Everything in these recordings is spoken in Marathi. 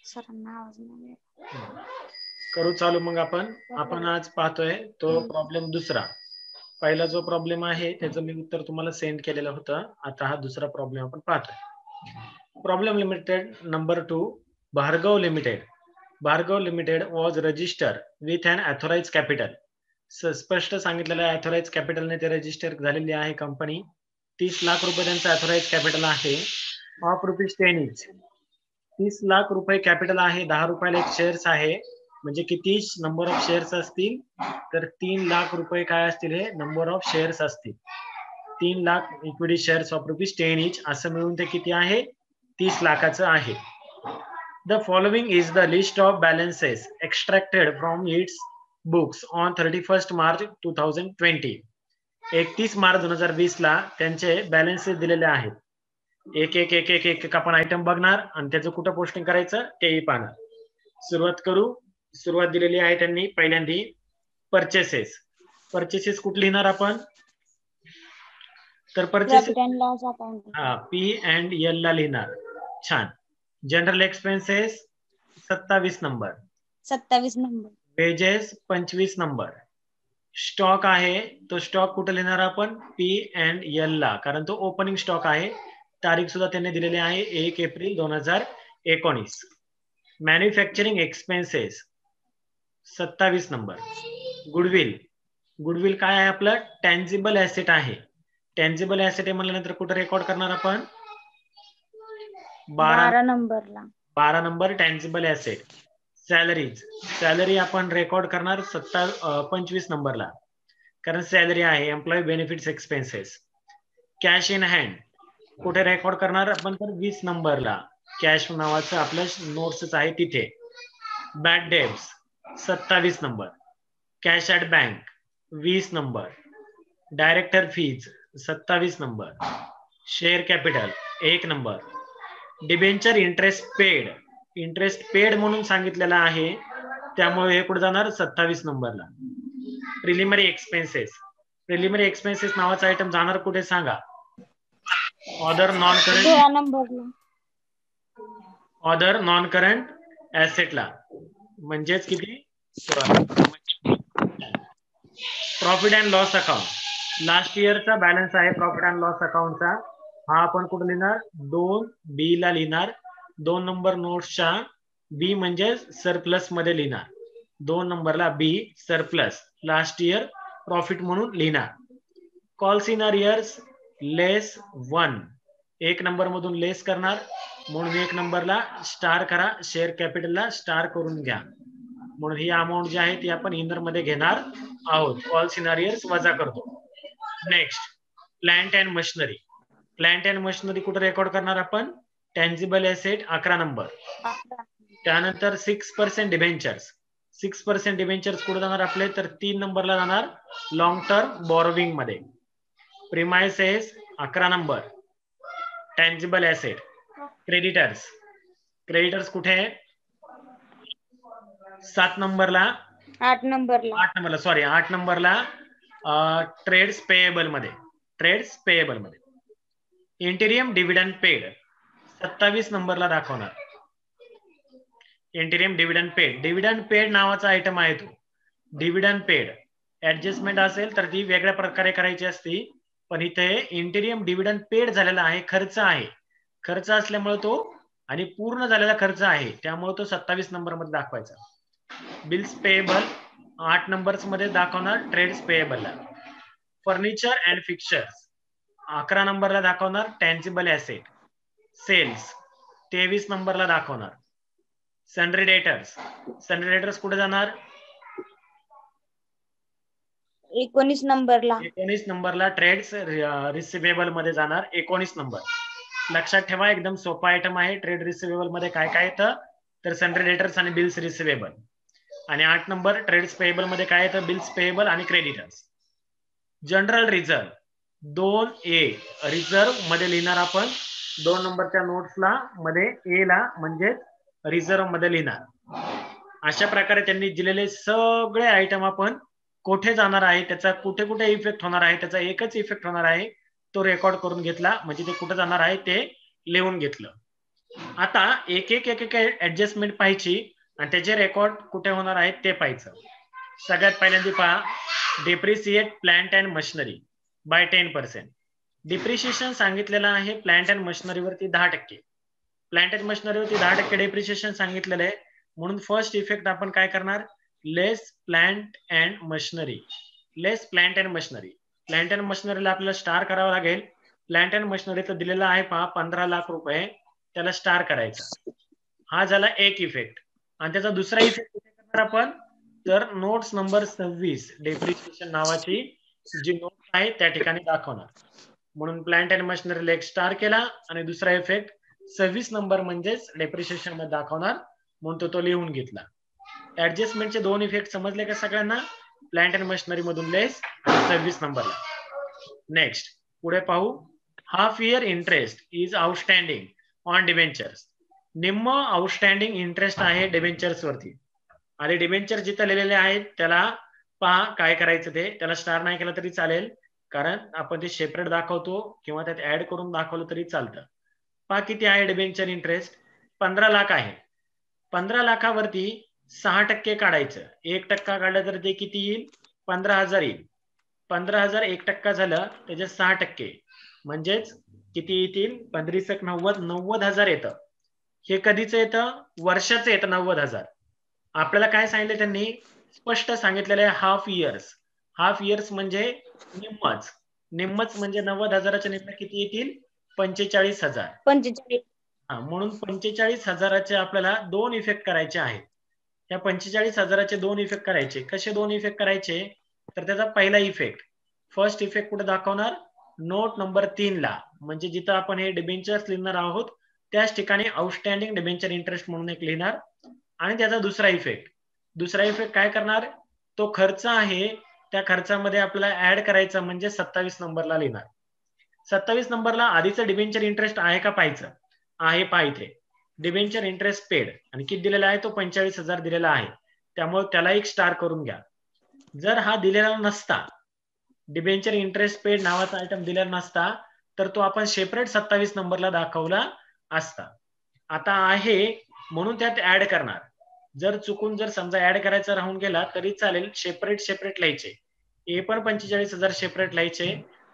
सरांना आवाज नाही येत. करू चालू मग आपण आज पाहतोय तो प्रॉब्लेम दुसरा. पहिला जो प्रॉब्लेम आहे त्याचं मी उत्तर तुम्हाला सेंड केलेलं होतं. आता हा दुसरा प्रॉब्लेम आपण पाहतोय. Problem limited number 2 Bhargava limited. Bhargava limited was register with an authorise capital. स्पष्ट सांगितलेलं आहे ऑथोराइज कॅपिटलने ते रजिस्टर झालेली आहे कंपनी. 30 लाख रुपये त्यांचं ऑथोराइज कॅपिटल आहे. Of ₹10 each. 30 लाख रुपये कॅपिटल आहे. 10 रुपयाला एक शेअर्स आहे. म्हणजे किती नंबर ऑफ शेअर्स असतील तर 3 लाख रुपये काय असतील हे नंबर ऑफ शेअर्स असतील. 3 lakh equity shares of ₹10 each असं मिळून ते किती आहे 30 लाखाचं आहे. The following is the list of balances extracted from its books on 31 March 2020. 31 March 2020 ला त्यांचे बॅलन्सेस दिलेले आहेत. एक एक एक एक एक आपण आयटम बघणार आणि त्याचं कुठं पोस्टिंग करायचं तेही पाहणार. सुरुवात करू. सुरुवात दिलेली आहे त्यांनी पहिल्यांदी परचेसेस. परचेसेस कुठे लिहिणार आपण तर परचेसेस P&L ला लिहिणार. छान. General expenses 27 number. 27 number. Wedges 25 number. Stock आहे तो स्टॉक कुठे लिहिणार आपण P&L ला कारण तो ओपनिंग स्टॉक आहे. तारीख सुद्धा त्यांनी दिलेली आहे 1 April 2019. Manufacturing expenses 27 number. Goodwill. Goodwill काय आहे आपलं टँजिबल ऍसेट आहे. टँजिबल ऍसेट म्हणल्यानंतर कुठे रेकॉर्ड करणार आपण 12 नंबरला. 12 number tangible asset. Salaries. Salary आपण रेकॉर्ड करणार 25 नंबरला कारण सॅलरी आहे employee benefits expenses. Cash in hand कुठे रेकॉर्ड करणार आपण तर 20 नंबरला. कॅश नावाचं आपलं नोट्सच आहे तिथे. Bad debts 27 number. Cash at bank 20 number. Director fees 27 number. Share capital 1 number. Debenture interest paid. Interest paid म्हणून सांगितलेला आहे त्यामुळे हे कुठे जाणार 27 नंबरला. Preliminary expenses. प्रिलिमिनरी एक्सपेन्सेस नावाचा आयटम जाणार कुठे सांगा ऑदर नॉन करंट. 16 नंबरला. ऑदर नॉन करंट ऍसेटला म्हणजेच किती profit and loss account. Last इयरचा बॅलन्स आहे प्रॉफिट अँड लॉस अकाउंटचा. हा आपण कुठे लिहिणार 2B ला लिहिणार. 2 नंबर नोट्सच्या B म्हणजे सरप्लस मध्ये लिहिणार. 2 नंबरला B surplus last year profit म्हणून लिहिणार. Calls in arrears less 1. 1 नंबर मधून लेस करणार म्हणून 1 नंबरला स्टार करा. शेअर कॅपिटलला स्टार करून घ्या म्हणून ही अमाऊंट जी आहे ती आपण इनर मध्ये घेणार आहोत. कॉल्स इन इयर्स वजा करतो. Next plant and machinery. Plant and machinery कुठे रेकॉर्ड करणार आपण टँजिबल ऍसेट 11 नंबर. त्यानंतर 6% डिबेंचर्स. 6% डिबेंचर्स कुठे जाणार आपले तर 3 नंबरला जाणार लॉंग टर्म बॉरोविंग मध्ये. Premises 11 number. Tangible asset. Creditors. Creditors कुठे आहे 7 नंबरला. 8 नंबरला. 8 नंबरला सॉरी 8 नंबरला ट्रेड्स पेएबल मध्ये. ट्रेड्स पेएबल मध्ये. इंटिरियम डिव्हिडंड पेड 27 नंबरला दाखवणार. इंटिरियम डिव्हिडंड पेड. डिव्हिडंड पेड नावाचा आयटम आहे तो. डिव्हिडंड पेड ऍडजस्टमेंट असेल तर ती वेगळ्या प्रकारे करायची असती पण इथे इंटिरियम डिव्हिडंड पेड झालेला आहे. खर्च आहे. खर्च असल्यामुळे तो आणि पूर्ण झालेला खर्च आहे त्यामुळे तो 27 नंबर मध्ये दाखवायचा. बिल्स पेएबल 8 नंबर्स मध्ये दाखवणार ट्रेड्स पेएबलला. फर्निचर अँड फिक्चर्स 11 नंबरला दाखवणार टँजिबल ऍसेट. सेल्स 23 नंबरला दाखवणार. Sundry debtors. सन्ड्री डेटर्स कुठे जाणार 19 नंबरला. 19 नंबरला ट्रेड्स रिसिवेबल मध्ये जाणार. 19 नंबर. लक्षात ठेवा एकदम सोपा आयटम आहे. ट्रेड रिसिवेबल मध्ये काय काय येतं तर सन्ड्री डेटर्स आणि बिल्स रिसिवेबल. आणि 8 नंबर ट्रेड्स पेएबल मध्ये काय येतं बिल्स पेएबल आणि creditors. General reserve 2A reserve मध्ये लिहिणार आपण 2 नंबरच्या नोट्सला मध्ये A ला म्हणजे रिझर्व मध्ये लिहिणार. अशा प्रकारे त्यांनी दिलेले सगळे आयटम आपण कुठे जाणार आहे त्याचा कुठे कुठे इफेक्ट होणार आहे त्याचा एकच इफेक्ट होणार आहे तो रेकॉर्ड करून घेतला म्हणजे ते कुठे जाणार आहे ते लिहून घेतलं. आता एक एक ऍडजस्टमेंट पाहायची आणि त्याचे रेकॉर्ड कुठे होणार आहेत ते पाहायचं. सगळ्यात पहिल्यांदा पहा depreciate plant and machinery by 10%. Depreciation सांगितलेलं आहे प्लांट अँड मशिनरीवरती 10%. प्लांट अँड मशिनरीवरती 10% डेप्रिशिएशन सांगितलेलं आहे. म्हणून फर्स्ट इफेक्ट आपण काय करणार, less plant and machinery. Less plant and machinery. Plant and मशिनरीला आपल्याला स्टार करावं लागेल. प्लांट अँड मशिनरीचं दिलेलं आहे पहा 15 लाख रुपये, त्याला स्टार करायचा. हा झाला एक इफेक्ट. आणि त्याचा दुसरा इफेक्ट करणार आपण तर नोट्स नंबर 26 डेप्रिसिएशन नावाची जी नोट आहे त्या ठिकाणी दाखवणार. म्हणून प्लांट अँड मशिनरीला एक स्टार केला आणि दुसरा इफेक्ट 26 नंबर म्हणजेच डेप्रिसिएशन मध्ये दाखवणार म्हणून तो लिहून घेतला. ऍडजस्टमेंटचे दोन इफेक्ट समजले का सगळ्यांना? प्लांट अँड मशिनरी मधून लेस 26 नंबरला. नेक्स्ट पुढे पाहू. Half year interest is outstanding on debentures. निम्म आउटस्टँडिंग इंटरेस्ट आहे डिबेंचर्स वरती. आणि डिबेंचर जिथं लिहिलेले आहेत त्याला पहा काय करायचं ते. त्याला स्टार नाही केला तरी चालेल कारण आपण ते सेपरेट दाखवतो किंवा त्यात ऍड करून दाखवलं तरी चालतं. पहा किती आहे डिबेंचर इंटरेस्ट, 15 लाख आहे. 15 लाखावरती 6% काढायचं. 1% काढलं तर ते किती येईल, 15,000 येईल. 15,000 1% झालं त्याचे 6% म्हणजेच किती येतील, 15×90 90,000 येतं. हे कधीच येतं, वर्षाचं येतं 90,000. आपल्याला काय सांगितलं त्यांनी, स्पष्ट सांगितलेलं आहे हाफ इयर्स. हाफ इयर्स म्हणजे निम्मच. निम्मच म्हणजे 90,000च्या निम्मे किती येतील, 45,000. 45. म्हणून 45,000चे आपल्याला दोन इफेक्ट करायचे आहेत. या 45,000चे दोन इफेक्ट करायचे. कसे दोन इफेक्ट करायचे तर त्याचा पहिला इफेक्ट, फर्स्ट इफेक्ट कुठे दाखवणार, नोट नंबर 3 ला. म्हणजे जिथं आपण हे डिबेंचर्स लिहिणार आहोत त्याच ठिकाणी आउटस्टँडिंग डिबेंचर इंटरेस्ट म्हणून एक लिहिणार. आणि त्याचा दुसरा इफेक्ट काय करणार, तो खर्च आहे त्या खर्चामध्ये आपल्याला ऍड करायचा म्हणजे 27 नंबरला लिहिणार. 27 नंबरला आधीचं डिबेंचर इंटरेस्ट आहे का पाहायचं. आहे पहा इथे, डिबेंचर इंटरेस्ट पेड आणि किती दिलेला आहे तो 45,000 दिलेला आहे. त्यामुळे त्याला एक स्टार करून घ्या. जर हा दिलेला नसता, डिबेंचर इंटरेस्ट पेड नावाचा आयटम दिलेला नसता तर तो आपण सेपरेट 27 नंबरला दाखवला असता. आता आहे म्हणून त्यात ऍड करणार. जर चुकून जर समजा ऍड करायचा राहून गेला तरी चालेल, सेपरेट लिहायचे. हे पण 45,000 सेपरेट लिहायचे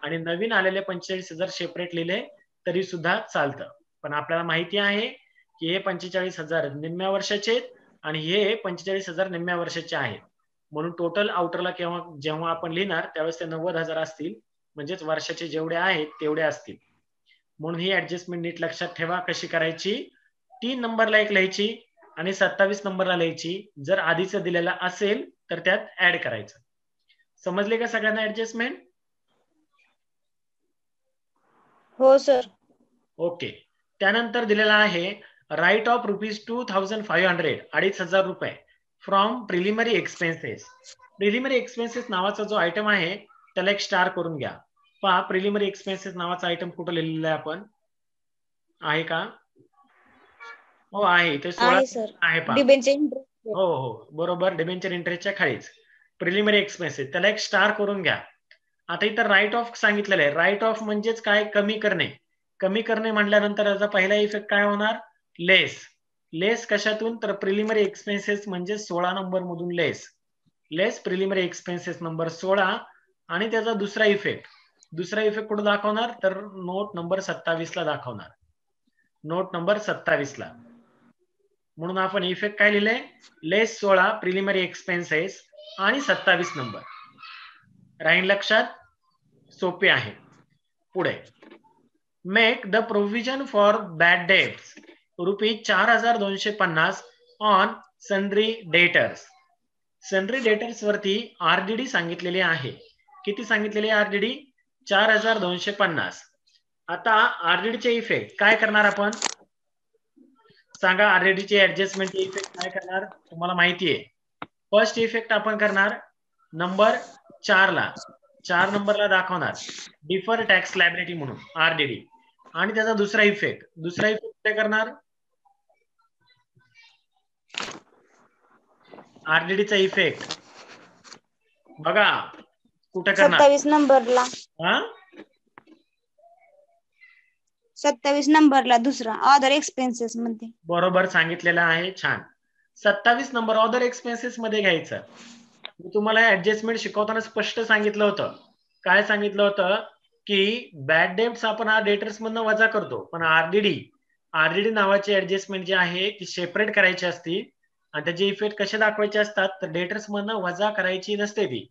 आणि नवीन आलेले 45,000 सेपरेट लिहिले तरी सुद्धा चालतं. पण आपल्याला माहिती आहे की हे 45,000 निम्म्या वर्षाचे आणि हे 45,000 निम्म्या वर्षाचे आहेत. म्हणून टोटल आउटरला जेव्हा आपण लिहिणार त्यावेळेस ते 90,000 असतील, म्हणजेच वर्षाचे जेवढे आहेत तेवढे असतील. म्हणून ही ऍडजस्टमेंट नीट लक्षात ठेवा. कशी करायची, 3 नंबरला एक लिहायची आणि 27 नंबरला लिहायची. जर आधीचं दिलेला असेल तर त्यात ऍड करायचं. समजले का सगळ्यांना ऍडजस्टमेंट? हो सर. ओके. त्यानंतर दिलेला आहे राईट ऑफ ₹2,500 2,500 रुपये from preliminary expenses. Preliminary expenses नावाचा जो आयटम आहे त्याला एक स्टार करून घ्या. पहा प्रिलिमिनरी एक्सपेन्सेस नावाचा आयटम कुठं लिहिलेला आहे आपण, आहे का? हो आहे, ते 16 आहे पहा. Debenture interest. हो बरोबर, डिबेंचर इंटरेस्टच्या खालीच प्रिलिमिनरी एक्सपेन्सेस, त्याला एक स्टार करून घ्या. आता इथं राईट ऑफ सांगितलेलं आहे. राईट ऑफ म्हणजेच काय, कमी करणे. कमी करणे म्हटल्यानंतर त्याचा पहिला इफेक्ट काय होणार, लेस कशातून तर प्रिलिमिनरी एक्सपेन्सेस म्हणजे 16 नंबर मधून लेस प्रिलिमिनरी एक्सपेन्सेस नंबर 16. आणि त्याचा दुसरा इफेक्ट कुठे दाखवणार तर नोट नंबर 27 ला दाखवणार. नोट नंबर 27 ला. म्हणून आपण इफेक्ट काय लिहिले, लेस 16 प्रिलिमिनरी एक्सपेन्सेस आणि 27 नंबर. राहील लक्षात, सोपे आहे. पुढे make the provision for bad debts ₹4,250 on sundry debtors. Sundry debtors वरती आरडीडी सांगितलेली आहे. किती सांगितलेली आहे आरडीडी, 4,250. आता आरडीडीचे इफेक्ट काय करणार आपण सांगा. आरडीडीचे ऍडजस्टमेंट इफेक्ट काय करणार तुम्हाला माहिती आहे. फर्स्ट इफेक्ट आपण करणार नंबर 4 ला, 4 नंबरला दाखवणार डिफर टॅक्स लायबिलिटी म्हणून आरडीडी. आणि त्याचा दुसरा इफेक्ट काय करणार, आरडीडीचा इफेक्ट बघा कुठे करणार, 27 नंबरला. 27 नंबरला दुसरा अदर एक्सपेन्सेस मध्ये. बरोबर सांगितलेलं आहे, छान. 27 नंबर अदर एक्सपेन्सेस मध्ये घ्यायचं. मी तुम्हाला ऍडजस्टमेंट शिकवताना स्पष्ट सांगितलं होतं. काय सांगितलं होतं की बॅड डेब्ट्स आपण हा डेटर्स मधनं वजा करतो, पण आरडीडी नावाची ऍडजस्टमेंट जी आहे ती सेपरेट करायची असती आणि त्याचे इफेक्ट कसे दाखवायचे असतात तर डेटर्स मधनं वजा करायची नसते, ती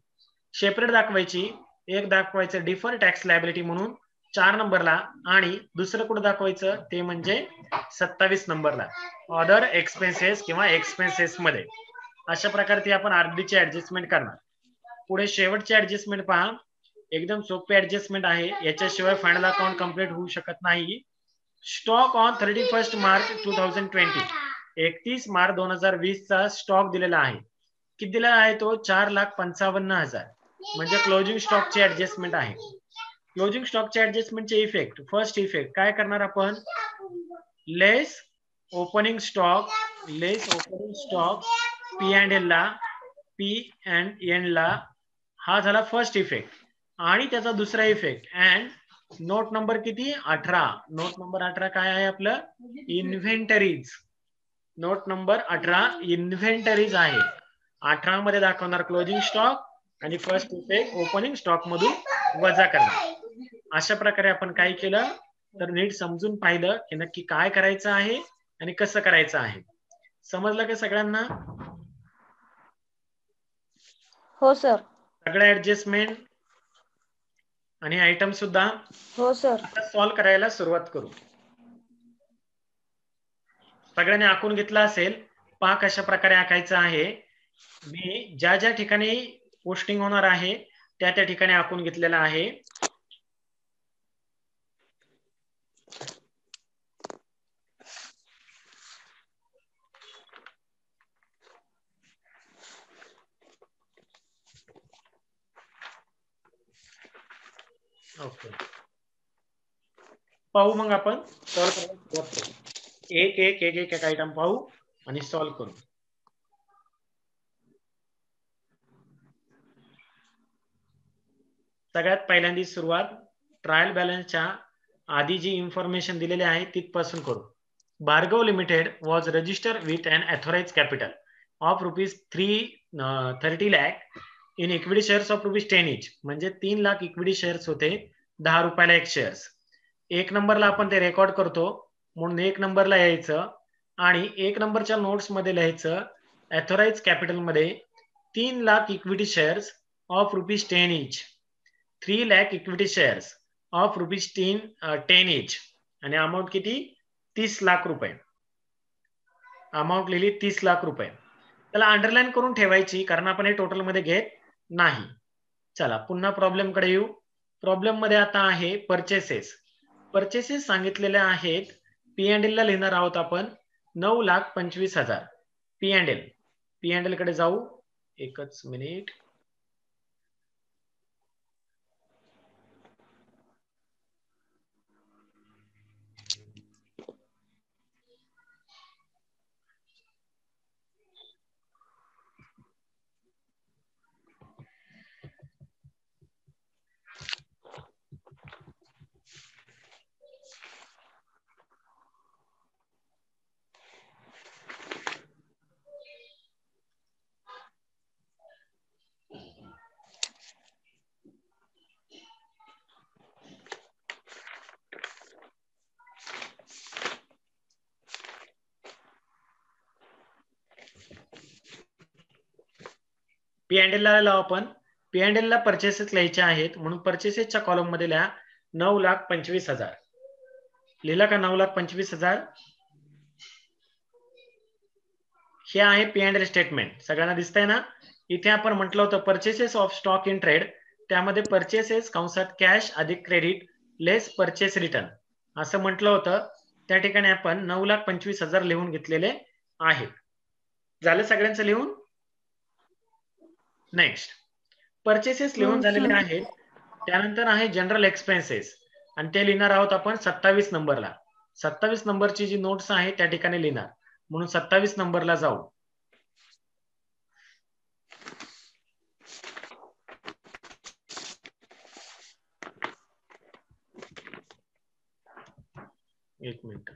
सेपरेट दाखवायची. एक दाखवायचं डिफर टॅक्स लायबिलिटी म्हणून 4 नंबरला आणि दुसरं कुठं दाखवायचं ते म्हणजे 27 नंबरला अदर एक्सपेन्सेस किंवा एक्सपेन्सेस मध्ये. अशा प्रकारे ती आपण आरडीची ऍडजस्टमेंट करणार. पुढे शेवटची ऍडजस्टमेंट पहा, एकदम सोपी ऍडजस्टमेंट आहे, याच्याशिवाय फायनल अकाउंट कंप्लीट होऊ शकत नाही. स्टॉक ऑन 31 मार्च 2020, 31 मार्च 2020 चा स्टॉक दिलेला आहे. किती दिलेला आहे तो? 4,55,000. म्हणजे क्लोजिंग स्टॉकची ऍडजस्टमेंट आहे. क्लोजिंग स्टॉकच्या ऍडजस्टमेंटचे इफेक्ट, फर्स्ट इफेक्ट काय करणार आपण? Less opening stock P and L ला, हा झाला फर्स्ट इफेक्ट. आणि त्याचा दुसरा इफेक्ट अँड नोट नंबर किती? 18. नोट नंबर 18 काय आहे आपलं? इन्व्हेंटरीज. नोट नंबर 18 इन्व्हेंटरीज आहे. 18 मध्ये दाखवणार क्लोजिंग स्टॉक आणि फर्स्ट इफेक्ट ओपनिंग स्टॉक मधून वजा करणार. अशा प्रकारे आपण काय केलं तर नीट समजून पाहिलं की नक्की काय करायचं आहे आणि कसं करायचं आहे. समजलं का सगळ्यांना? हो सर. सगळ्या ऍडजस्टमेंट आणि आयटम सुद्धा. हो सर. आता सॉल्व्ह करायला सुरुवात करू. सगळ्यांनी आखून घेतला असेल, पहा कशा प्रकारे आखायचं आहे. मी ज्या ज्या ठिकाणी पोस्टिंग होणार आहे त्या त्या ठिकाणी आखून घेतलेला आहे. ओके, पाहू मग आपण सॉल्व्ह करायला सुरुवात करू. एक एक एक एक आयटम पाहू आणि सॉल्व्ह करू. सगळ्यात पहिल्यांदी सुरुवात ट्रायल बॅलन्सच्या आधी जी इन्फॉर्मेशन दिलेली आहे तिथपासून करू. Bhargava limited was registered with an authorise capital of ₹330 lakh in equity shares of ₹10 each. म्हणजे 3 लाख इक्विटी शेअर्स होते, 10 रुपयाला एक शेअर्स. एक नंबरला आपण ते रेकॉर्ड करतो म्हणून एक नंबरला यायचं आणि एक नंबरच्या नोट्स मध्ये लिहायचं ऑथोराइज कॅपिटल मध्ये 3 lakh equity shares of ₹10 each. 3 lakh equity shares of ₹10 each आणि अमाऊंट किती? 30 लाख रुपये. अमाऊंट लिहिली 30 लाख रुपये. त्याला अंडरलाईन करून ठेवायची कारण आपण हे टोटल मध्ये घेत नाही. चला पुन्हा प्रॉब्लेम कडे येऊ. प्रॉब्लेम मध्ये आता आहे परचेसेस. परचेसेस सांगितलेले आहेत. पी अँड एल ला लिहिणार आहोत आपण 9,25,000. पी अँड एल कडे जाऊ. एकच मिनिट. पी अँड एल ला लावू आपण. पी अँड एल ला परचेसेस लिहायचे आहेत म्हणून परचेसेसच्या कॉलम मध्ये लिहा 9,25,000. लिहिला का 9,25,000? हे आहे पी अँड एल स्टेटमेंट. सगळ्यांना दिसतंय ना? इथे आपण म्हटलं होतं purchases of stock in trade, त्यामध्ये परचेसेस कंसात कॅश अधिक क्रेडिट लेस परचेस रिटर्न असं म्हटलं होतं. त्या ठिकाणी आपण 9,25,000 लिहून घेतलेले आहेत. झालं सगळ्यांचं लिहून? नेक्स्ट परचेसेस लिहून झालेले आहेत. त्यानंतर आहे जनरल एक्सपेन्सेस आणि ते लिहिणार आहोत आपण 27 नंबरला. 27 नंबरची जी नोट्स आहे त्या ठिकाणी लिहिणार म्हणून 27 नंबरला जाऊ. एक मिनिट.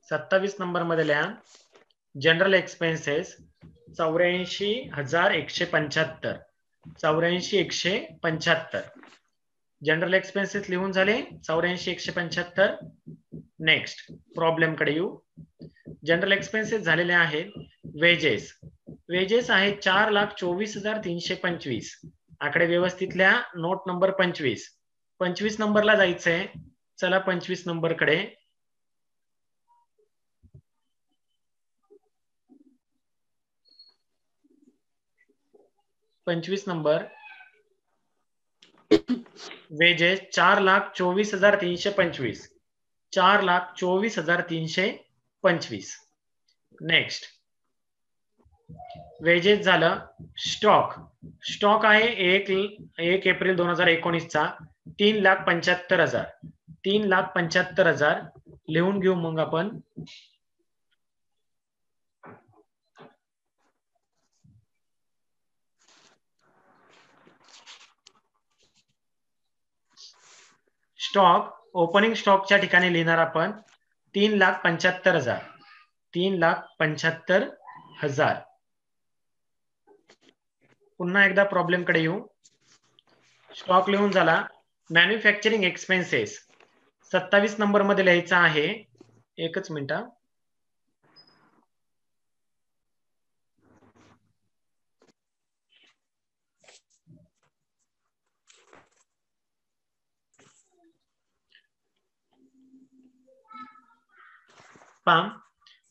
सत्तावीस नंबर मध्ये लिहा जनरल एक्सपेन्सेस 84,175. 84,175 जनरल एक्सपेन्सेस लिहून झाले. 84,175. नेक्स्ट प्रॉब्लेम कडे येऊ. जनरल एक्सपेन्सेस झालेले आहेत. वेजेस आहे 4,24,325. आकडे व्यवस्थित लिहा. Note number 25. 25 नंबरला जायचंय. चला 25 नंबर कडे. पंचवीस नंबर वेजेस 4,24,325. 4,24,325. नेक्स्ट वेजेस झालं. स्टॉक आहे 1 एप्रिल 2019 चा 3,75,000. 3,75,000 लिहून घेऊ मग आपण. स्टॉक ओपनिंग स्टॉकच्या ठिकाणी लिहिणार आपण 3,75,000. 3,75,000. पुन्हा एकदा प्रॉब्लेम कडे येऊ. स्टॉक लिहून झाला. मॅन्युफॅक्चरिंग एक्सपेन्सेस 27 नंबर मध्ये लिहायचा आहे. एकच मिनिट.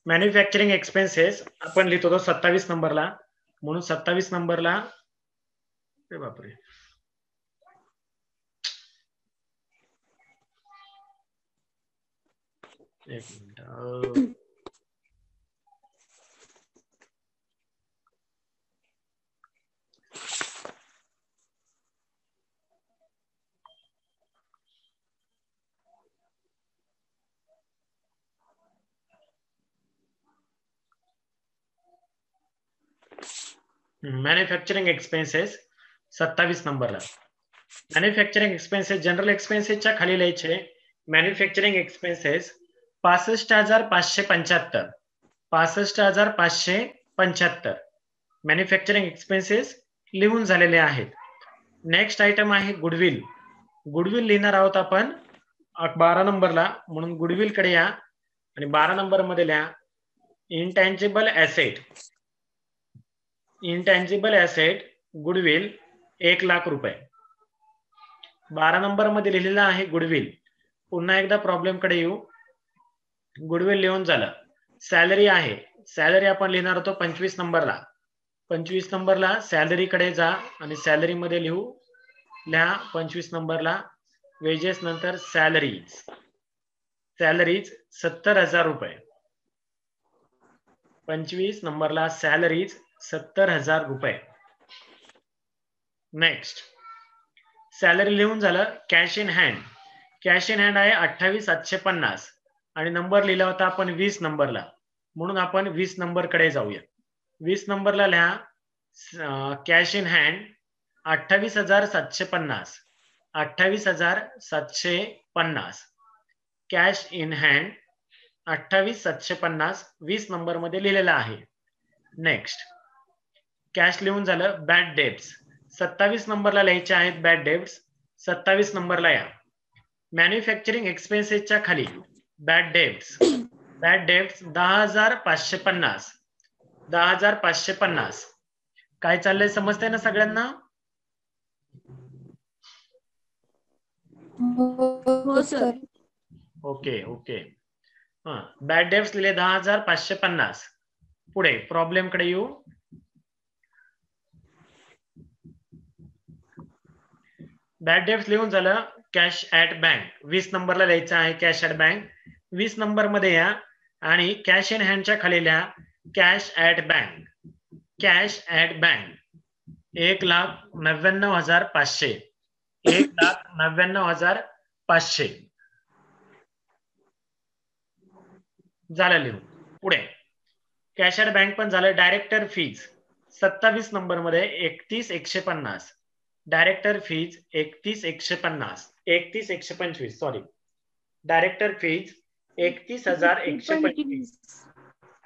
मॅन्युफॅक्चरिंग एक्सपेन्सेस आपण लिहितो 27 नंबरला. म्हणून 27 नंबरला बापरे एक मिनिट. मॅन्युफॅक्चरिंग एक्सपेन्सेस 27 नंबरला. मॅन्युफॅक्चरिंग एक्सपेन्सेस जनरल एक्सपेन्सेसच्या खाली लिहायचे. Manufacturing expenses 65,575. 65,575 मॅन्युफॅक्चरिंग एक्सपेन्सेस लिहून झालेले आहेत. नेक्स्ट आयटम आहे गुडविल. गुडविल लिहिणार आहोत आपण 12 नंबरला. म्हणून गुडविल कडे या आणि 12 नंबर मध्ये लिहा intangible asset. Intangible asset goodwill 1,00,000 रुपये. 12 नंबर मध्ये लिहिलेला आहे गुडविल. पुन्हा एकदा प्रॉब्लेम कडे येऊ. गुडविल लिहून झालं. सॅलरी आहे. सॅलरी आपण लिहिणार होतो 25 नंबरला. 25 नंबरला सॅलरी कडे जा आणि सॅलरी मध्ये लिहा 25 नंबरला वेजेस नंतर सॅलरीज. सॅलरीज 70,000 रुपये. 25 नंबरला सॅलरीज 70,000 रुपये. नेक्स्ट सॅलरी लिहून झालं. Cash in hand. Cash in hand आहे 28,750 आणि नंबर लिहिला होता आपण 20 नंबरला. म्हणून आपण 20 नंबर कडे जाऊया. 20 नंबरला लिहा cash in hand 28,750. 28,750 cash in hand 28,750 20 number मध्ये लिहिलेला आहे. नेक्स्ट कॅश लिहून झालं. बॅड डेब्ट्स 27 नंबरला लिहायचे आहेत. बॅड डेब्ट्स 27 नंबरला या. मॅन्युफॅक्चरिंग एक्सपेन्सेसच्या खाली बॅड डेब्ट्स. Bad debts 10,550. 10,550 काय चाललंय समजतंय ना सगळ्यांना? हो sir. Okay okay. Bad debts लिहिले 10,550. पुढे प्रॉब्लेम कडे येऊ. बॅड डेब्ट्स लिहून झालं. कॅश ऍट बँक 20 नंबरला लिहायचं आहे. कॅश ऍट बँक 20 नंबर मध्ये या आणि कॅश इन हँडच्या खालील्या cash at bank, cash at bank 1,99,500, 1,99,500 झालं लिहून. पुढे कॅश ऍट बँक पण झालं. डायरेक्टर फीज 27 नंबर मध्ये 31,150, director fees 31,150, 31,125 sorry, director fees 31,125,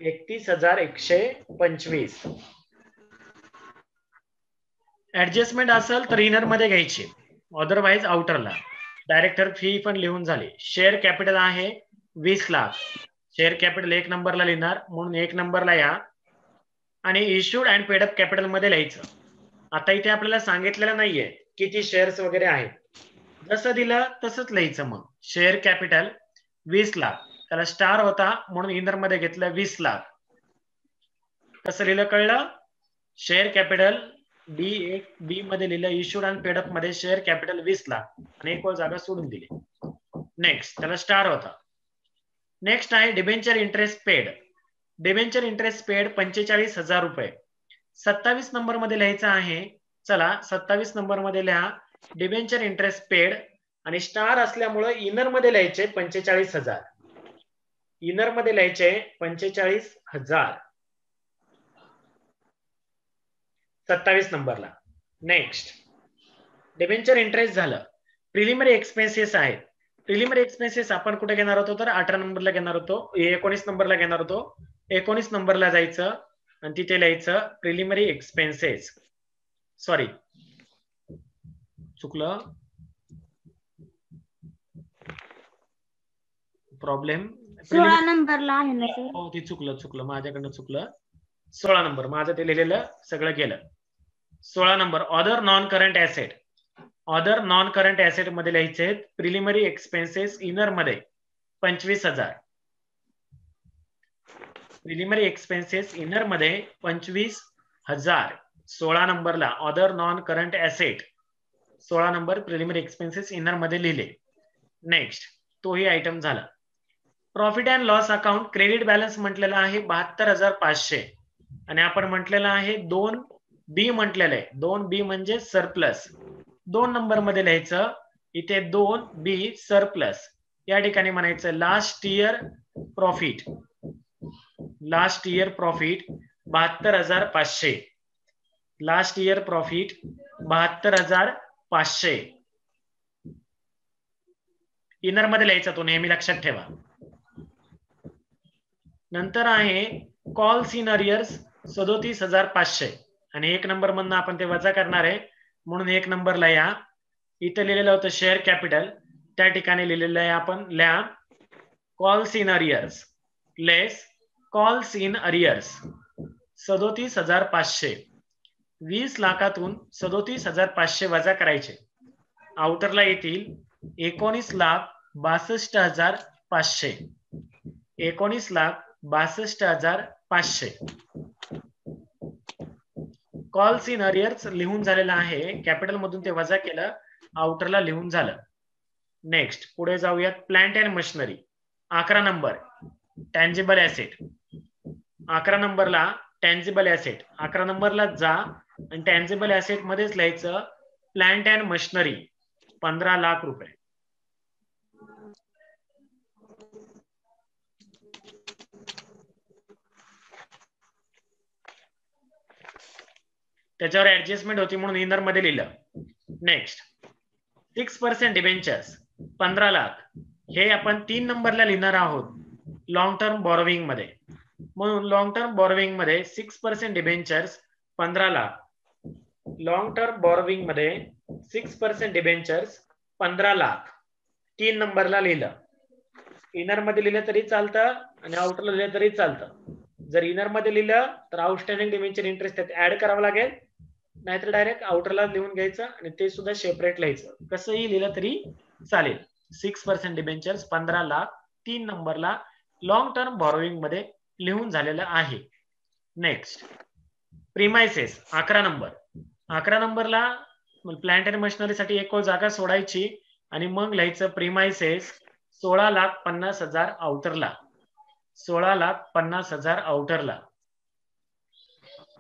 31,125. Adjustment असेल तर इनर मध्ये घ्यायची, अदरवाइज आउटरला. डायरेक्टर फी पण लिहून झाली. शेअर कॅपिटल आहे 20 लाख. शेअर कॅपिटल 1 नंबरला लिहिणार म्हणून 1 नंबरला या आणि issued and paid up capital मध्ये लिहायचं. आता इथे आपल्याला सांगितलेलं नाहीये किती शेअर्स वगैरे आहेत, जसं दिलं तसंच लिहायचं. मग शेअर कॅपिटल 20 लाख, त्याला स्टार होता म्हणून इनर मध्ये घेतलं 20 लाख. कसं लिहिलं कळलं? शेअर कॅपिटल बी मध्ये लिहिलं, इश्यूड अँड पेड अप मध्ये शेअर कॅपिटल 20 लाख आणि एक जागा सोडून दिली. नेक्स्ट त्याला स्टार होता. नेक्स्ट आहे debenture interest paid. Debenture interest paid 45,000 रुपये. 27 नंबर मध्ये लिहायचं आहे. चला 27 नंबर मध्ये लिहा डिबेंचर इंटरेस्ट पेड आणि स्टार असल्यामुळे इनर मध्ये लिहायचे 45,000. इनर मध्ये लिहायचे 45,000 27 नंबरला. नेक्स्ट डिबेंचर इंटरेस्ट झालं. प्रिलिमिनरी एक्सपेन्सेस आहेत. प्रिलिमिनरी एक्सपेन्सेस आपण कुठे घेणार होतो तर 18 नंबरला घेणार होतो, 19 नंबरला घेणार होतो. 19 नंबरला जायचं आणि तिथे लिहायचं प्रिलिमिनरी एक्सपेन्सेस. सॉरी चुकलं, प्रॉब्लेम 16 नंबरला आहे ना सर? हो ती चुकलं माझ्याकडनं चुकलं. 16 नंबर माझं ते लिहिलेलं सगळं गेलं. 16 number other non current asset. Other non current asset मध्ये लिहायचे प्रिलिमिनरी एक्सपेन्सेस इनर मध्ये 25,000. प्रिलिमिनरी एक्सपेन्सेस इनर मध्ये 25,000. 16 नंबरला other non current asset 16 number preliminary expenses inner मध्ये लिहिले. नेक्स्ट तोही आयटम झाला. Profit and loss account credit balance म्हटलेला आहे 72,500 आणि आपण म्हटलेलं आहे 2B म्हटलेलं आहे. 2B म्हणजे सरप्लस. 2 नंबर मध्ये लिहायचं इथे 2B सरप्लस. या ठिकाणी म्हणायचं last year profit. Last year profit 72,500. Last year profit 72,500 inner मध्ये लिहायचा, तो नेहमी लक्षात ठेवा. नंतर आहे कॉल्स इन अरियर्स 37,500 आणि 1 नंबर मधनं आपण ते वजा करणार आहे म्हणून 1 नंबरला या. इथे लिहिलेलं होतं शेअर कॅपिटल, त्या ठिकाणी लिहिलेलं आहे आपण लिहा calls in arrears less calls in arrears 37,500. 20 लाखातून 37,500 वजा करायचे. आउटरला येतील 19,62,500. 19,62,500. कॉल्स इन अरियर्स लिहून झालेला आहे. कॅपिटल मधून ते वजा केलं, आउटरला लिहून झालं. नेक्स्ट पुढे जाऊयात. Plant and machinery 11 number tangible asset. 11 नंबरला टँजिबल ऍसेट. 11 नंबरला जा आणि टँजिबल ऍसेट मध्येच लिहायचं प्लांट अँड मशिनरी 15 लाख रुपये. त्याच्यावर ऍडजस्टमेंट होती म्हणून इनर मध्ये लिहिलं. Next 6% debentures 15 lakh. हे आपण 3 नंबरला लिहिणार आहोत लॉंग टर्म बॉरोविंग मध्ये. म्हणून लॉंग टर्म बॉरोविंग मध्ये 6% डिबेंचर्स 15 लाख. लॉंग टर्म बॉरोविंग मध्ये 6% डिबेंचर्स 15 लाख 3 नंबरला लिहिलं. इनर मध्ये लिहिलं तरी चालतं आणि आउटरला लिहिलं तरी चालतं. जर इनर मध्ये लिहिलं तर आउटस्टँडिंग डिबेंचर इंटरेस्ट त्यात ऍड करावं लागेल, नाहीतर डायरेक्ट आउटरला लिहून घ्यायचं आणि ते सुद्धा सेपरेट लिहायचं. कसंही लिहिलं तरी चालेल. 6% डिबेंचर्स 15 लाख 3 नंबरला लॉंग टर्म बॉरोविंग मध्ये लिहून झालेलं आहे. Next premises 11 number. 11 नंबरला प्लांट अँड मशिनरीसाठी एक जागा सोडायची आणि मग लिहायचं प्रिमायसेस 16,50,000 आउटरला. 16,50,000 आउटरला.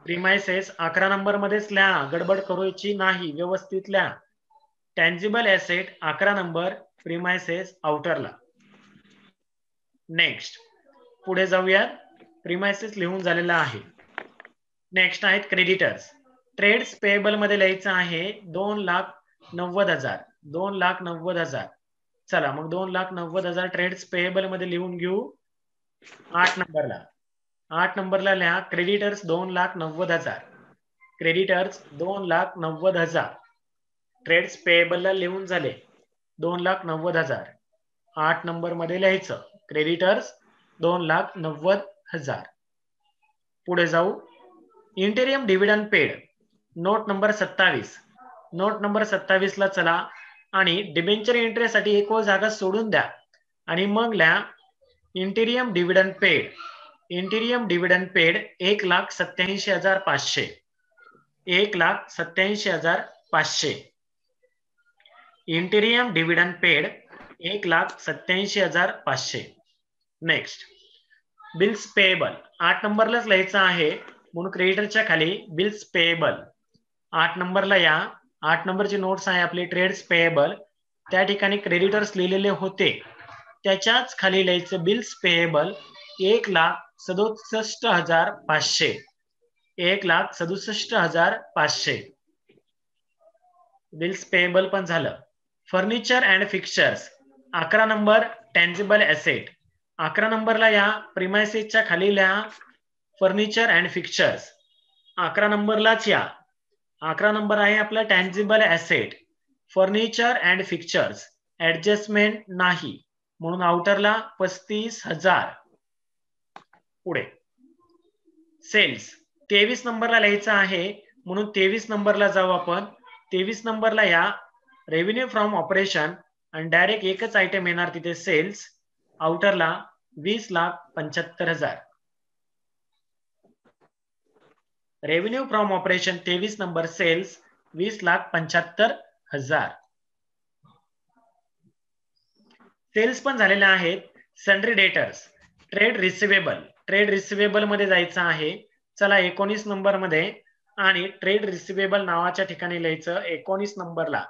प्रिमाइसेस 11 नंबर मध्येच लिहा, गडबड करायची नाही, व्यवस्थित लिहा. टँजिबल ऍसेट 11 नंबर, प्रिमाइसेस आउटरला. नेक्स्ट पुढे जाऊयात. प्रिमाइसेस लिहून झालेला आहे. नेक्स्ट आहेत क्रेडिटर्स. ट्रेड्स पेएबल मध्ये लिहायचं आहे 2,90,000. 2,90,000. चला मग 2,90,000 ट्रेड्स पेएबल मध्ये लिहून घेऊ. 8 नंबरला. 8 नंबरला लिहा क्रेडिटर्स 2,90,000. क्रेडिटर्स 2,90,000. ट्रेड्स पेएबल ला लिहून झाले 2,90,000. 8 नंबर मध्ये लिहायचं क्रेडिटर्स 2,90,000. पुढे जाऊ. Interim dividend paid. Note number 27. Note number 27 ला चला आणि डिबेंचर एंट्रीसाठी एक जागा सोडून द्या आणि मग लिहा interim dividend paid. Interim dividend paid 1,87,500. 1,87,500. Interim dividend paid 1,87,500. Next bills payable. 8 नंबरलाच लिहायचं आहे म्हणून क्रेडिटरच्या खाली बिल्स पेएबल. 8 नंबरला या. 8 नंबरची नोट्स आहे आपली ट्रेड्स पेएबल. त्या ठिकाणी क्रेडिटर्स लिहिलेले होते त्याच्याच खाली लिहायचं बिल्स पेएबल 1,67,500. 1,67,500. बिल्स पेएबल पण झालं. Furniture and fixtures 11 number tangible asset. 11 नंबरला या प्रिमाइसेसच्या खाली लिहा फर्निचर अँड फिक्चर्स. 11 नंबरलाच या. 11 नंबर आहे आपला tangible asset. Furniture and fixtures adjustment नाही म्हणून आउटरला 35,000. पुढे सेल्स 23 नंबरला लिहायचं आहे म्हणून 23 नंबरला जाऊ आपण. 23 नंबरला या रेव्हेन्यू फ्रॉम ऑपरेशन आणि डायरेक्ट एकच आयटम येणार तिथे सेल्स. आउटरला 20,75,000. Revenue from operation 23 number sales 20,75,000. Sales पण झालेले आहेत. Sundry debtors. Trade receivable. Trade receivable मध्ये जायचं आहे. चला 19 नंबर मध्ये आणि ट्रेड रिसिवेबल नावाच्या ठिकाणी लिहायचं 19 नंबरला.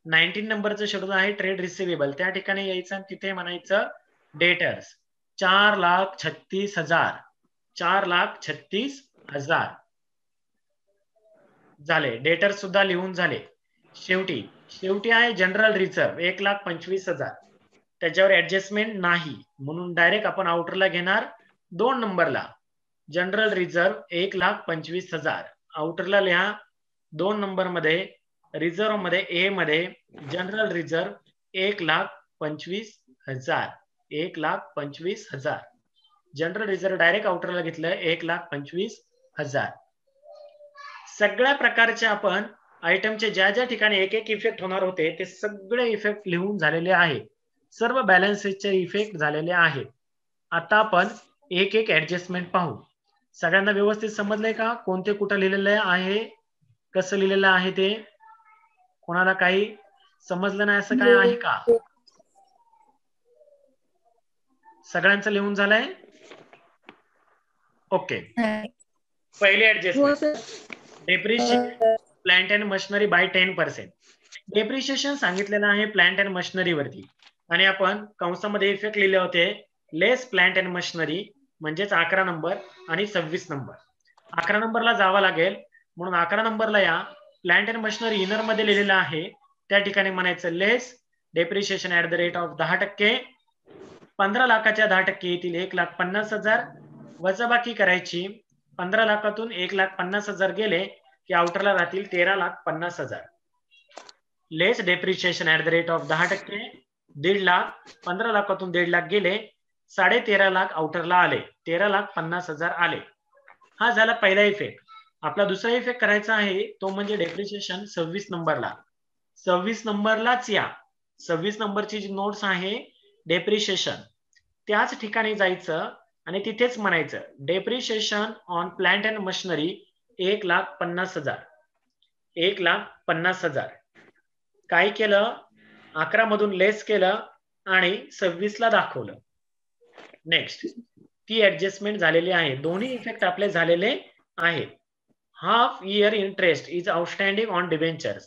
19 नंबरचं शेड्यूल आहे ट्रेड रिसिवेबल. त्या ठिकाणी यायचं आणि तिथे म्हणायचं डेटर्स 4,36,000. 4,36,000 झाले. डेटर्स सुद्धा लिहून झाले. शेवटी आहे जनरल रिझर्व 1,25,000. त्याच्यावर ऍडजस्टमेंट नाही म्हणून डायरेक्ट आपण आउटरला घेणार 2 नंबरला. General reserve 1,25,000. आउटरला लिहा 2 नंबर मध्ये. रिझर्व मध्ये ए मध्ये general reserve 1,25,000. 1,25,000. General reserve direct आउटरला घेतलं 1,25,000. सगळ्या प्रकारचे आपण आयटमचे ज्या ज्या ठिकाणी एक एक इफेक्ट होणार होते ते सगळे इफेक्ट लिहून झालेले आहेत. सर्व बॅलन्सेसचे इफेक्ट झालेले आहेत. आता आपण एक एक ऍडजस्टमेंट पाहू. सगळ्यांना व्यवस्थित समजलंय का कोणते कुठं लिहिलेलं आहे, कसं लिहिलेलं आहे ते? कोणाला काही समजलं नाही असं काय आहे का? सगळ्यांचं लिहून झालंय? ओके. पहिले adjustment depreciation plant and machinery by 10%. Depreciation सांगितलेलं आहे प्लांट अँड मशिनरी वरती आणि आपण कंसामध्ये इफेक्ट लिहिले होते लेस प्लांट अँड मशिनरी म्हणजेच 11 नंबर आणि 26 नंबर. 11 नंबरला जावं लागेल म्हणून 11 नंबरला या प्लांट अँड मशिनरी इनर मध्ये लिहिलेलं आहे त्या ठिकाणी म्हणायचं less depreciation at the rate of 10%. 15 लाखाच्या 10% येतील 1,50,000. वजाबाकी करायची. 15 लाखातून 1,50,000 गेले की आउटरला राहतील 13,50,000. Less depreciation at the rate of 10%. 1.5 lakh. 15 लाखातून 1.5 लाख गेले 13.5 लाख आउटरला आले. 13,50,000 आले. हा झाला पहिला इफेक्ट. आपला दुसरा इफेक्ट करायचा आहे तो म्हणजे डेप्रिशिएशन 26 नंबरला. 26 नंबरलाच या. 26 नंबरची जी नोट्स आहे डेप्रिशिएशन त्याच ठिकाणी जायचं आणि तिथेच म्हणायचं depreciation on plant and machinery 1,50,000. 1,50,000. काय केलं 11 मधून लेस केलं आणि 26 ला दाखवलं. नेक्स्ट ती ऍडजस्टमेंट झालेली आहे. दोन्ही इफेक्ट आपले झालेले आहेत. Half year interest is outstanding on debentures,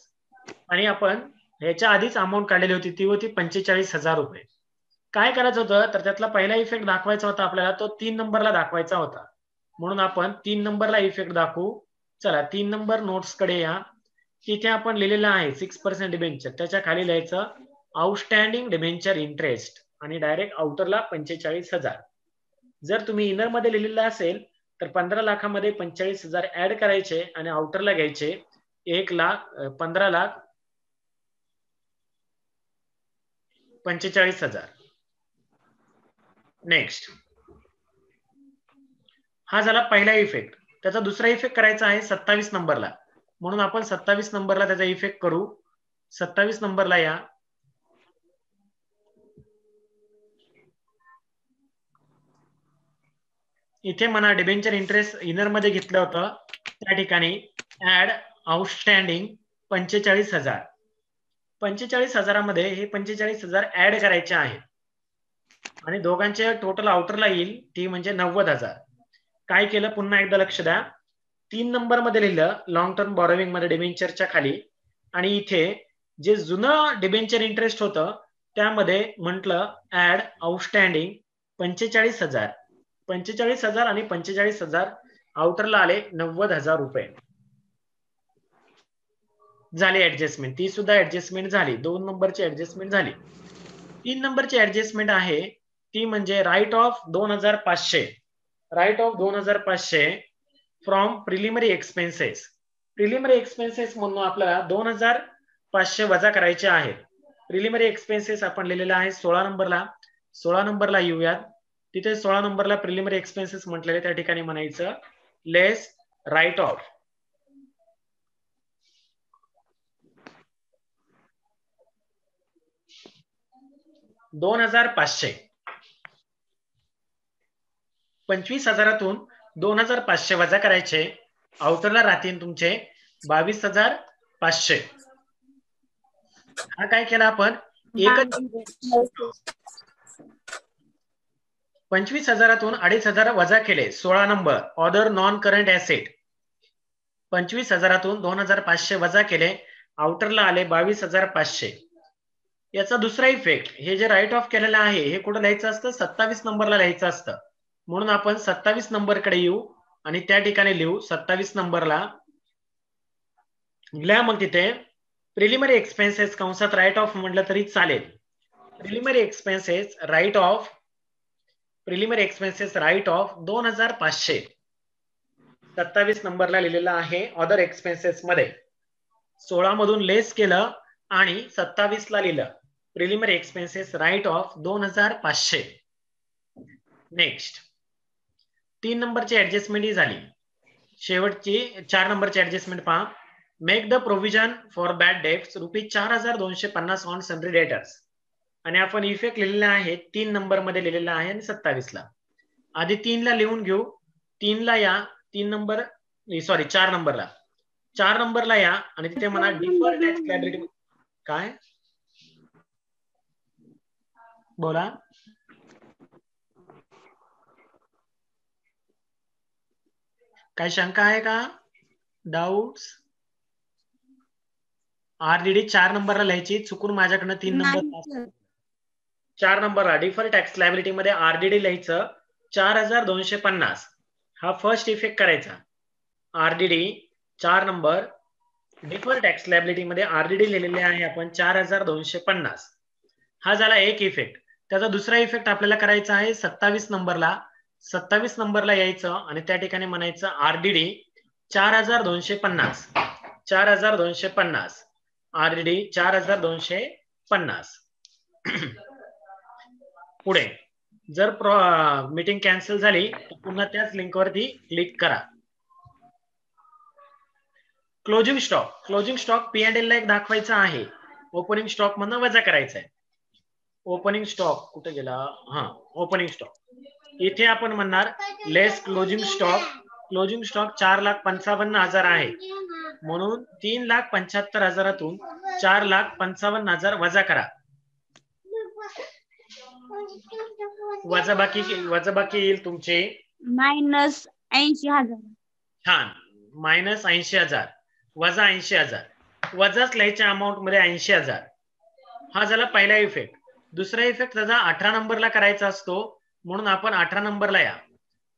आणि आपण ह्याच्या आधीच अमाऊंट काढलेली होती, ती होती 45,000 रुपये. काय करायचं होतं, तर त्यातला पहिला इफेक्ट दाखवायचा होता आपल्याला, तो 3 नंबरला दाखवायचा होता. म्हणून आपण 3 नंबरला इफेक्ट दाखवू. चला 3 नंबर नोट्स कडे या. तिथे आपण लिहिलेलं आहे 6% डिबेंचर, त्याच्या खाली लिहायचं आउटस्टँडिंग डिबेंचर इंटरेस्ट आणि डायरेक्ट आउटरला 45,000. जर तुम्ही इनर मध्ये लिहिलेलं असेल तर 15 लाखामध्ये 45,000 ऍड करायचे आणि आउटरला घ्यायचे 1,15,45,000. नेक्स्ट, हा झाला पहिला इफेक्ट. त्याचा दुसरा इफेक्ट करायचा आहे 27 नंबरला. म्हणून आपण 27 नंबरला त्याचा इफेक्ट करू. 27 नंबरला या. इथे म्हणा डिबेंचर इंटरेस्ट इनर मध्ये घेतलं होतं, त्या ठिकाणी ऍड आउटस्टँडिंग 45,000. 45,000 मध्ये हे 45,000 ऍड करायचे आहेत आणि दोघांचे टोटल आउटरला येईल ती म्हणजे 90,000. काय केलं पुन्हा एकदा लक्ष द्या. 3 नंबर मध्ये लिहिलं लॉंग टर्म बॉरोविंग मध्ये डिबेंचरच्या खाली, आणि इथे जे जुनं डिबेंचर इंटरेस्ट होतं त्यामध्ये म्हटलं ऍड आउटस्टँडिंग 45,000. 45,000 आणि 45,000 आउटरला आले 90,000 रुपये. झाली ऍडजस्टमेंट, ती सुद्धा ऍडजस्टमेंट झाली. 2 नंबरची ऍडजस्टमेंट झाली. 3 नंबरची ऍडजस्टमेंट आहे ती म्हणजे write off 2,500. Write off 2,500 from preliminary expenses. Preliminary expenses म्हणून आपल्याला 2,500 वजा करायचे आहेत. प्रिलिमिनरी एक्सपेन्सेस आपण लिहिलेला आहे 16 नंबरला. 16 नंबरला येऊयात. तिथे 16 नंबरला प्रिलिमिनरी एक्सपेन्सेस म्हटलेले, त्या ठिकाणी म्हणायचं लेस राईट ऑफ 2,500. 25,000तून 2,500 वजा करायचे. आउटरला राहतील तुमचे 22,500. हा काय केला आपण, एकच 25,000तून 2,500 वजा केले. 16 number other non current asset. 25,000तून 2,500 वजा केले, आउटरला आले 22,500. याचा दुसरा इफेक्ट, हे जे राईट ऑफ केलेलं आहे हे कुठं लिहायचं असतं, 27 नंबरला लिहायचं असतं. म्हणून आपण 27 नंबरकडे येऊ आणि त्या ठिकाणी लिहू 27 नंबरला लिहा. मग तिथे प्रिलिमिनरी एक्सपेन्सेस कंसात राईट ऑफ म्हटलं तरी चालेल. प्रिलिमिनरी एक्सपेन्सेस राईट ऑफ 2,500 27 नंबरला लिहिलेला आहे. अदर एक्सपेन्सेस मध्ये 16 मधून लेस केलं आणि 27 ला लिहिलं. Preliminary expenses write off 2,500. Next, 3 नंबरची ऍडजस्टमेंट ही झाली. शेवटची 4 नंबरची ऍडजस्टमेंट पहा. Make the provision for bad debts ₹4,250 on sundry debtors. आणि आपण इफेक्ट लिहिलेला आहे 3 नंबर मध्ये लिहिलेला आहे आणि 27 ला. आधी 3 ला लिहून घेऊ. 3 ला या. 4 नंबरला. 4 नंबरला या आणि तिथे म्हणा डिफर्ड टॅक्स लायबिलिटी. काय बोला, काय शंका आहे का, डाऊट्स? आरडीडी 4 नंबरला लिहायची, चुकून माझ्याकडनं 3 नंबर. 4 नंबरला डिफर्ड टॅक्स लायबिलिटी मध्ये आरडीडी लिहायचं 4,250. हा फर्स्ट इफेक्ट करायचा. RDD 4 number deferred tax liability मध्ये आरडीडी लिहिलेले आहे आपण 4,250. हा झाला एक इफेक्ट. त्याचा दुसरा इफेक्ट आपल्याला करायचा आहे 27 नंबरला. 27 नंबरला यायचं आणि त्या ठिकाणी म्हणायचं आरडीडी 4,250. 4,250 आरडीडी 4,250. पुढे जर मीटिंग कॅन्सल झाली तर पुन्हा त्याच लिंकवरती क्लिक करा. Closing stock. Closing stock P&L ला एक दाखवायचा आहे. ओपनिंग स्टॉक मधून वजा करायचा आहे. ओपनिंग स्टॉक कुठे गेला, हा ओपनिंग स्टॉक. इथे आपण म्हणणार लेस क्लोजिंग स्टॉक. क्लोजिंग स्टॉक 4,55,000 आहे, म्हणून 3,75,000तून 4,55,000 वजा करा. वजाबाकी येईल तुमचे -80,000. छान, -80,000 वजा 80,000 वजाच लिहायच्या अमाऊंट मध्ये 80,000. हा झाला पहिला इफेक्ट. दुसरा इफेक्ट त्याचा 18 नंबरला करायचा असतो, म्हणून आपण 18 नंबरला या.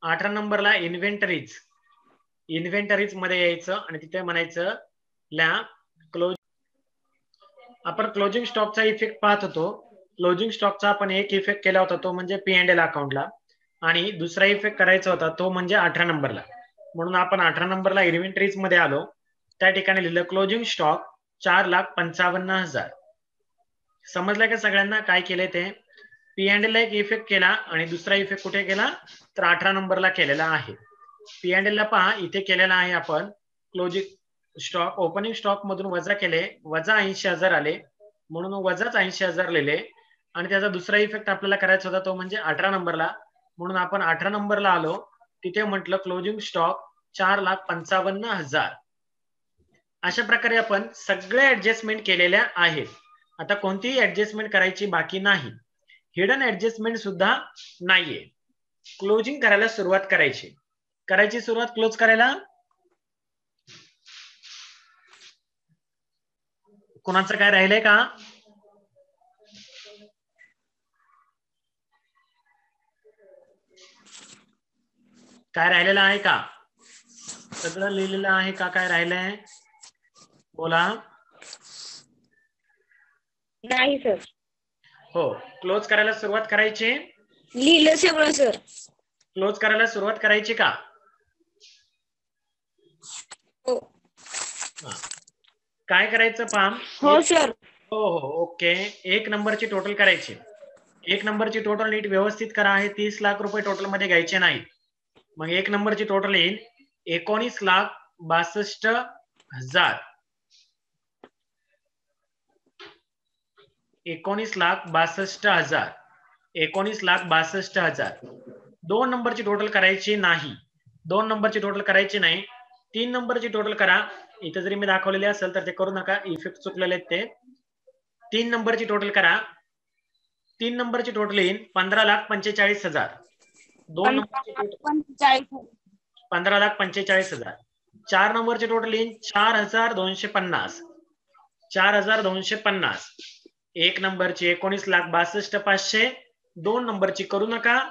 18 नंबरला इन्व्हेंटरीज मध्ये यायचं आणि तिथे म्हणायचं आपण क्लोजिंग स्टॉकचा इफेक्ट पाहत होतो. क्लोजिंग स्टॉकचा आपण एक इफेक्ट केला होता, तो म्हणजे P&L अकाउंटला, आणि दुसरा इफेक्ट करायचा होता तो म्हणजे 18 नंबरला. म्हणून आपण 18 नंबरला इन्व्हेंटरीज मध्ये आलो. त्या ठिकाणी लिहिलं क्लोजिंग स्टॉक 4,55,000. समजलं का सगळ्यांना काय केलंय ते? P&L ला एक इफेक्ट केला आणि दुसरा इफेक्ट कुठे केला तर 18 नंबरला केलेला आहे. P&L ला पहा इथे केलेला आहे आपण क्लोजिंग स्टॉक, ओपनिंग स्टॉक मधून वजा केले, वजा 80,000 आले, म्हणून वजाच 80,000 लिहिले. आणि त्याचा दुसरा इफेक्ट आपल्याला करायचा होता तो म्हणजे 18 नंबरला, म्हणून आपण 18 नंबरला आलो. तिथे म्हटलं क्लोजिंग स्टॉक 4,55,000. अशा प्रकारे आपण सगळे ऍडजस्टमेंट केलेल्या आहेत. आता कोणतीही ऍडजस्टमेंट करायची बाकी नाही, हिडन ऍडजस्टमेंट सुद्धा नाहीये. क्लोजिंग करायला सुरुवात करायची सुरुवात क्लोज करायला. कोणाचं काय राहिलंय का? काय राहिलेलं आहे का? सगळं लिहिलेलं आहे का? काय राहिलंय बोला. नाही सर. हो, क्लोज करायला सुरुवात करायची. लिहिलं सगळं सर. क्लोज करायला सुरुवात करायची का? हो. काय करायचं पाम? हो सर. हो ओके. 1 नंबरची टोटल करायची. 1 नंबरची टोटल नीट व्यवस्थित करा. आहे 30 लाख रुपये टोटल मध्ये घ्यायचे नाही. मग 1 नंबरची टोटल येईल 19,62,000. 19,62,000. 19,62,000. 2 नंबरची टोटल करायची नाही. 2 नंबरची टोटल करायची नाही. 3 नंबरची टोटल करा. इथे जरी मी दाखवलेले असेल तर ते करू नका, इफेक्ट चुकलेले आहेत ते. 3 नंबरची टोटल करा. 3 नंबरची टोटल येईल 15,45,000. 2 नंबरची टोटल 15,45,000. 4 नंबरची टोटल येईल 4,250. 4,250. 1 नंबरची 19,62,500. 2 नंबरची करू नका.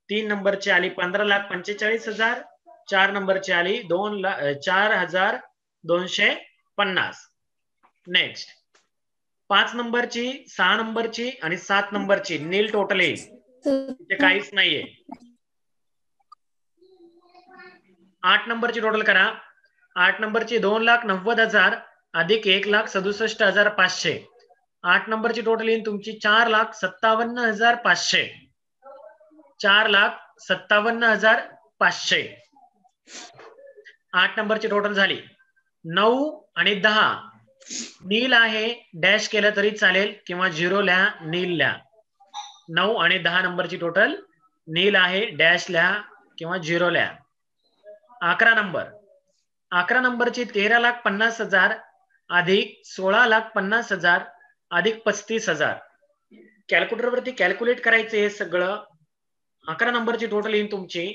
3 नंबरची आली 15,45,000. 4 नंबरची आली 4,250. नेक्स्ट 5 नंबरची, 6 नंबरची आणि 7 नंबरची नील टोटल येईल. इथे काहीच नाहीये. 8 नंबरची टोटल करा. 8 नंबरची 2,90,000 अधिक 1,67,500. 8 नंबरची टोटल येईल तुमची 4,57,500. 4,57,500. 8 नंबरची टोटल झाली. 9 आणि 10 नील आहे, डॅश केलं तरी चालेल किंवा 0 लिहा, नील लिहा. 9 आणि 10 नंबरची टोटल नील आहे, डॅश लिहा किंवा 0 लिहा. 11 नंबर. 11 नंबरची 13,50,000 अधिक 16,50,000 अधिक 35,000. कॅल्क्युलेटर वरती कॅल्क्युलेट करायचं हे सगळं. 11 नंबरची टोटल येईल तुमची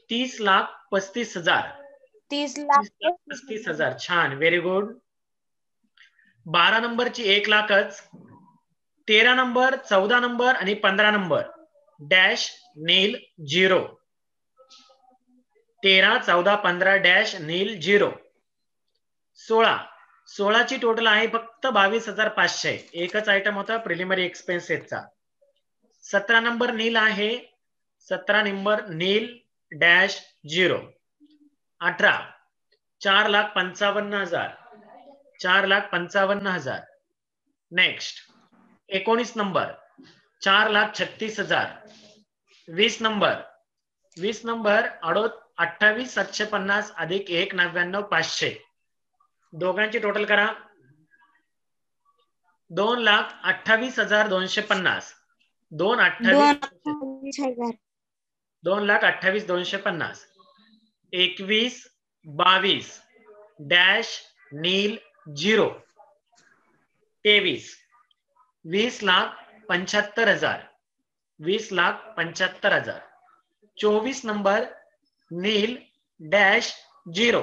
30,35,000. 30,35,000. छान, व्हेरी गुड. 12 नंबरची 1 लाखच. 13 नंबर, 14 नंबर आणि 15 number dash nil 0. 13, 14, 15 dash nil 0. 16 ची टोटल आहे फक्त 22,500. एकच आयटम होता प्रिलिमिनरी एक्सपेन्सेसचा. 17 नंबर नील आहे. 17 number nil dash 0. 18 4,55,000. 4,55,000. Next 19 number 4,36,000. 20 number 28,750 अधिक 1,99,500. दोघांची टोटल करा. 2,28,250. 2,28,250. 21, 22 dash nil 0. 23 20,75,000. 20,75,000. 24 number nil dash 0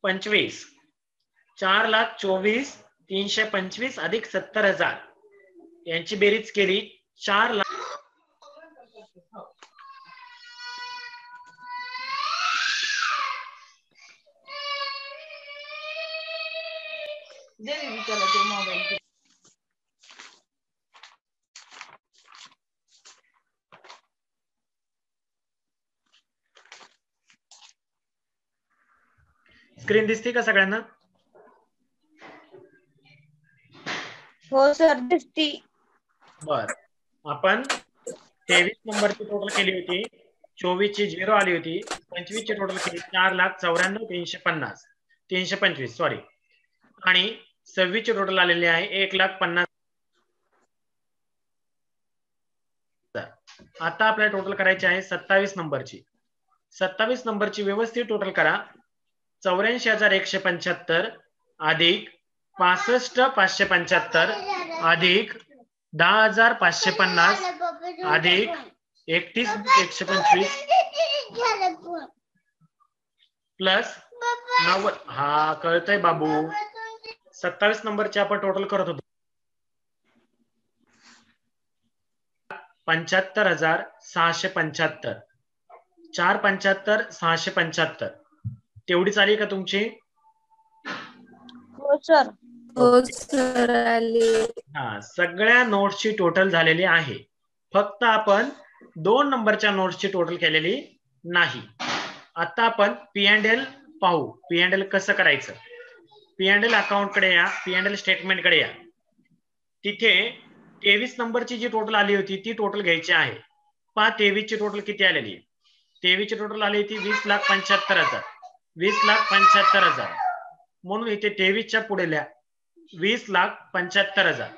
25. 4,24,325 अधिक 70,000 यांची बेरीज केली 4 लाख. स्क्रीन दिसते का सगळ्यांना? हो सर दिसती. बर, आपण 23 नंबरची टोटल केली होती, 24 ची 0 आली होती, 25 ची टोटल केली 4,94,325 सॉरी, आणि 26 ची टोटल आलेली आहे 1,50,000. आता आपल्याला टोटल करायची आहे 27 नंबरची. 27 नंबरची व्यवस्थित टोटल करा. 84,175 अधिक 65,575 अधिक 10,550 अधिक 31,125 प्लस 90. हा कळतंय बाबू. 27 नंबरची आपण टोटल करत होतो 75,675. 4,75,675 तेवढीच आली का तुमची? हो सर. हो सर आली. हा, सगळ्या नोट्सची टोटल झालेली आहे. फक्त आपण 2 नंबरच्या नोट्सची टोटल केलेली नाही. आता आपण P&L पाहू. P&L कसं करायचं? P&L अकाउंट कडे या, P&L स्टेटमेंट कडे या. तिथे 23 नंबरची जी टोटल आली होती ती टोटल घ्यायची आहे. पहा 23 ची टोटल किती आलेली? 23 ची टोटल आली होती 20,75,000. 20,75,000 म्हणून इथे 23 च्या पुढे लिहा 20,75,000.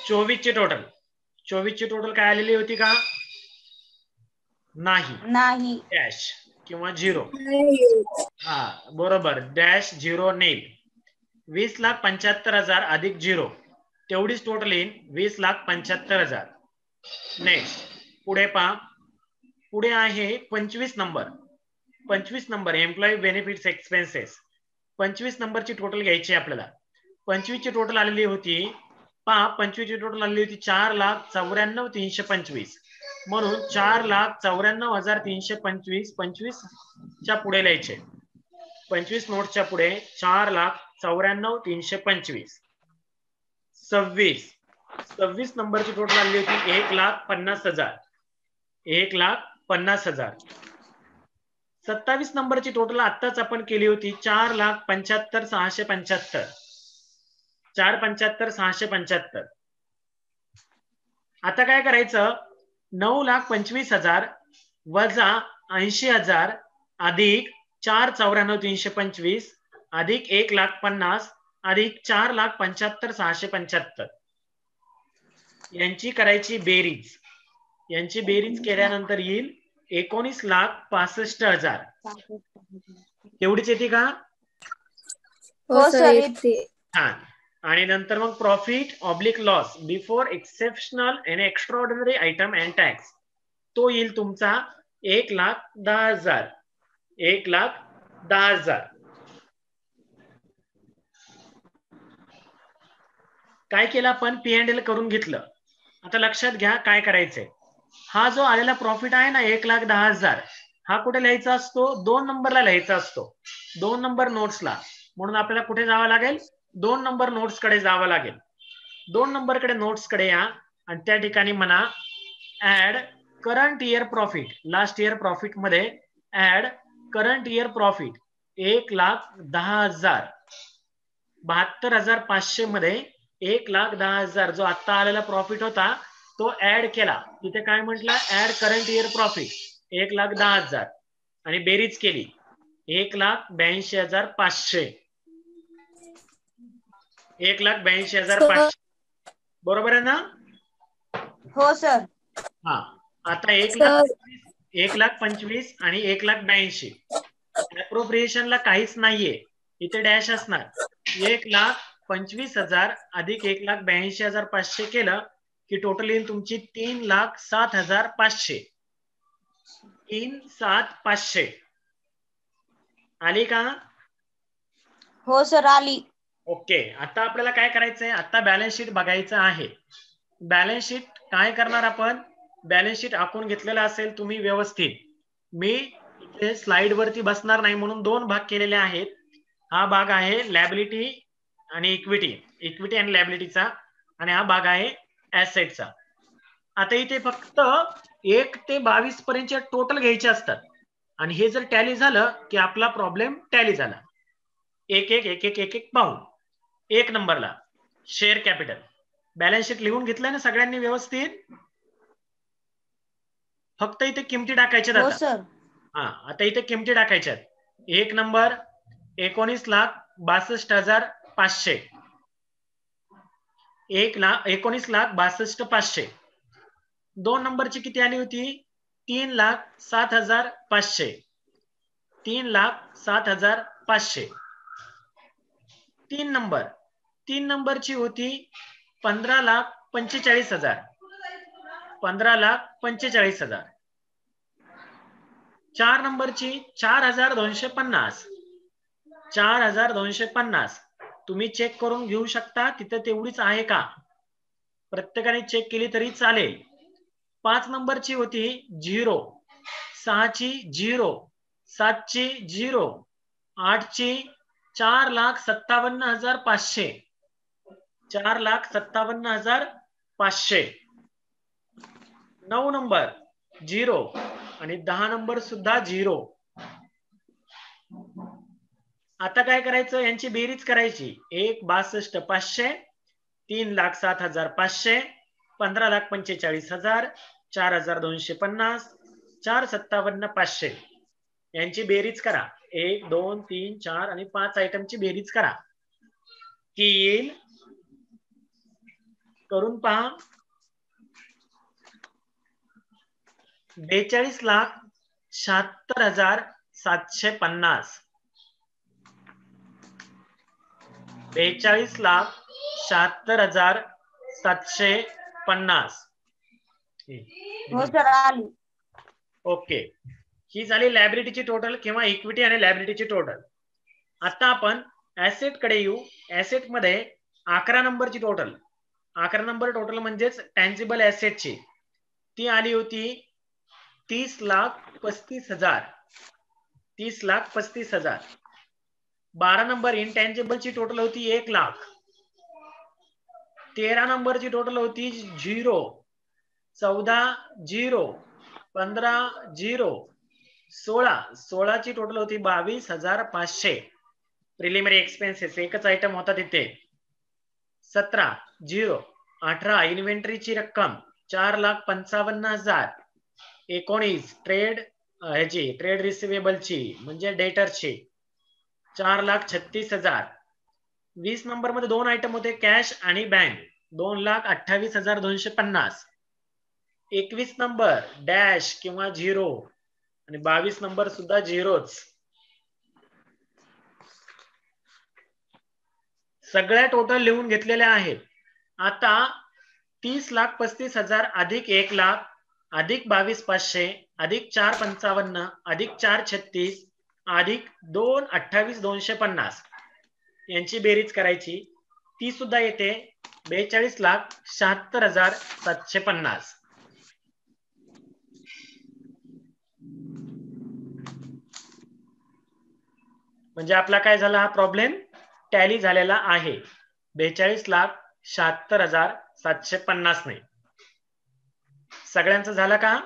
24 ची टोटल, 24 ची टोटल काय आलेली होती का? नाही. डॅश किंवा 0. हा बरोबर, डॅश 0 नेल. 20,75,000 अधिक 0 तेवढीच टोटल येईल 20,75,000. नेक्स्ट पुढे पहा, पुढे आहे 25 number. 25 number employee benefits expenses. 25 नंबरची टोटल घ्यायची आपल्याला. 25 ची टोटल आलेली होती, पहा 25 ची टोटल आलेली होती 4,94,325. म्हणून 4,94,325 25 च्या पुढे लिहायचे. 25 नोटच्या पुढे 4,94,325. 26 नंबरची टोटल आलेली होती 1,50,000. 1,50,000. 27 नंबरची टोटल आत्ताच आपण केली होती 4,75,675. 4,75,675. आता काय करायचं? 9,25,000 वजा 80,000 अधिक 4,94,325 अधिक 1,50,000 अधिक 4,75,675 यांची करायची बेरीज. यांची बेरीज केल्यानंतर येईल 19,65,000. एवढीच येते का? हो सर येते. छान. आणि नंतर मग profit oblique loss before exceptional and extraordinary item and tax, तो येईल तुमचा 1,10,000. 1,10,000. काय केलं आपण? P&L करून घेतलं. आता लक्षात घ्या काय करायचंय. हा जो आलेला प्रॉफिट आहे ना 1,10,000, हा कुठे लिहायचा असतो? 2 नंबरला लिहायचा असतो, 2 नंबर नोट्सला. म्हणून आपल्याला कुठे जावं लागेल? 2 नंबर नोट्स कडे जावं लागेल. 2 नंबर कडे नोट्स कडे या आणि त्या ठिकाणी म्हणा add current year profit. Last year profit मध्ये ऍड करंट इयर प्रॉफिट 1,10,000. 72,500 मध्ये 1,10,000 जो आता आलेला प्रॉफिट होता तो ऍड केला. तिथे काय म्हटलं? ऍड करंट इयर प्रॉफिट 1,10,000 आणि बेरीज केली 1,82,500. 1,82,500 बरोबर आहे ना? हो सर. हा, आता 1,25,000 आणि 1,82,000 अप्रोप्रिएशनला काहीच नाहीये, इथे डॅश असणार. 1,25,000 अधिक 1,82,500 केलं की टोटल येईल तुमची 3,07,500. 3,07,500 आली का? हो सर आली. ओके. आता आपल्याला काय करायचंय, आता बॅलन्स शीट बघायचं आहे. बॅलन्स शीट काय करणार आपण, बॅलन्स शीट आखून घेतलेलं असेल तुम्ही व्यवस्थित. मी इथे स्लाइड वरती बसणार नाही म्हणून 2 भाग केलेले आहेत. हा भाग आहे लॅबिलिटी आणि इक्विटी, इक्विटी आणि लॅबिलिटीचा, आणि हा भाग आहे ऍसेटचा. आता इथे फक्त 1 ते 22 पर्यंतचे टोटल घ्यायचे असतात, आणि हे जर टॅली झालं की आपला प्रॉब्लेम टॅली झाला. एक एक पाहू. 1 नंबरला शेअर कॅपिटल. बॅलन्स शीट लिहून घेतलंय ना सगळ्यांनी व्यवस्थित? फक्त इथे किमती टाकायच्या. हो सर. आता इथे किमती टाकायच्यात. 1 नंबर 19,62,500. 19,62,500. 2 नंबरची किती आली होती? 3,07,500. 3,07,500. 3 नंबरची होती 15,45,000. 15,45,000. 4 नंबरची 4,250. 4,250. तुम्ही चेक करून घेऊ शकता तिथं तेवढीच आहे का, प्रत्येकाने चेक केली तरी चालेल. 5 नंबरची होती 0. 6 ची 0. 7 ची 0. 8 ची 4,57,500. 4,57,500. 9 नंबर 0 आणि 10 नंबर सुद्धा 0. आता काय करायचं, यांची बेरीज करायची. 1,62,500, 3,07,500, 15,45,000, 4,250, 4,57,500 यांची बेरीज करा. 1, 2, 3, 4 आणि 5 आयटमची बेरीज करा. ती येईल, करून पहा. 42,76,750. 42,76,750. हो सर आली. ओके. ही झाली लॅबिलिटीची टोटल किंवा इक्विटी आणि लॅबिलिटीची टोटल. आता आपण ऍसेट कडे येऊ. ऍसेट मध्ये 11 नंबरची टोटल, 11 नंबर टोटल म्हणजेच टँजिबल ऍसेटची, ती आली होती 30,35,000. 30,35,000. 12 नंबर इंटँजिबलची टोटल होती 1,00,000. 13 नंबरची टोटल होती 0. 14 0. 15 0. 16 ची टोटल होती 22,500. प्रिलिमिनरी एक्सपेन्सेस एकच आयटम होता तिथे. 17 0. 18 इन्व्हेंटरीची रक्कम 4,55,000. 19 ट्रेड रिसिवेबलची म्हणजे डेटरची 4,36,000. 20 नंबर मध्ये 2 आयटम होते, कॅश आणि बँक, 2,28,250. 21 नंबर डॅश किंवा 0 आणि 22 नंबर सुद्धा 0च. सगळ्या टोटल लिहून घेतलेल्या आहेत. आता 30,35,000 अधिक 1,00,000 अधिक 22,500 अधिक 4,55 अधिक 4,36 अधिक 2,28,250 यांची बेरीज करायची. ती सुद्धा येते 42,76,750. म्हणजे आपला काय झाला, हा प्रॉब्लेम टॅली झालेला आहे 42,76,750 ने. सगळ्यांचं झालं का?